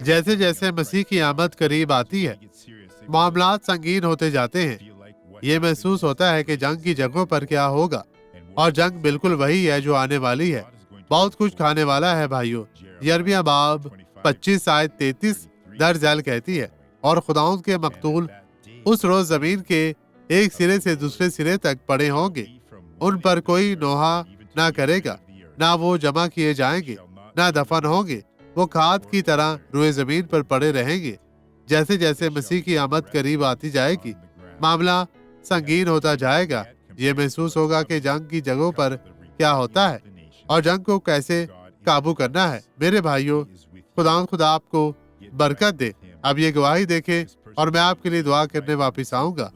جیسے جیسے مسیح کی آمد قریب آتی ہے معاملات سنگین ہوتے جاتے ہیں۔ یہ محسوس ہوتا ہے کہ جنگ کی جگہوں پر کیا ہوگا، اور جنگ بالکل وہی ہے جو آنے والی ہے۔ بہت کچھ کھانے والا ہے بھائیو۔ یرمیہ باب 25 آیت 33 در ذیل کہتی ہے، اور خداوند کے مقتول اس روز زمین کے ایک سرے سے دوسرے سرے تک پڑے ہوں گے، ان پر کوئی نوحہ نہ کرے گا، نہ وہ جمع کیے جائیں گے، نہ دفن ہوں گے، وہ کھاد کی طرح روئے زمین پر پڑے رہیں گے۔ جیسے جیسے مسیح کی آمد قریب آتی جائے گی، معاملہ سنگین ہوتا جائے گا۔ یہ محسوس ہوگا کہ جنگ کی جگہوں پر کیا ہوتا ہے اور جنگ کو کیسے قابو کرنا ہے۔ میرے بھائیوں، خدا آپ کو برکت دے۔ اب یہ گواہی دیکھیں اور میں آپ کے لیے دعا کرنے واپس آؤں گا۔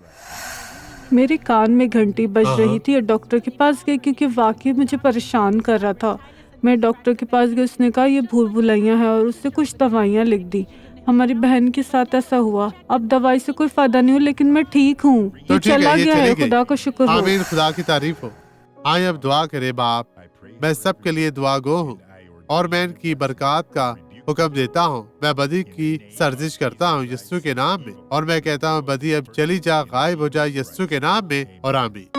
میرے کان میں گھنٹی بج رہی تھی اور ڈاکٹر کے پاس گئی کیونکہ واقعی مجھے پریشان کر رہا تھا۔ میں ڈاکٹر کے پاس گئی، اس نے کہا یہ بھول بھلائیاں ہیں اور اس سے کچھ دوائیاں لکھ دی۔ ہماری بہن کے ساتھ ایسا ہوا۔ اب دوائی سے کوئی فائدہ نہیں ہو، لیکن میں ٹھیک ہوں۔ تو یہ چلا گیا ہے، گئی۔ خدا کا شکر ہو۔ آمین، خدا کی تعریف ہو۔ آئیں اب دعا کرے۔ باپ، میں سب کے لیے دعا گو ہوں اور میں ان کی برکات کا حکم دیتا ہوں۔ میں بدی کی سرزش کرتا ہوں یسوع کے نام میں، اور میں کہتا ہوں بدی اب چلی جا، غائب ہو جا یسوع کے نام میں، اور آمین۔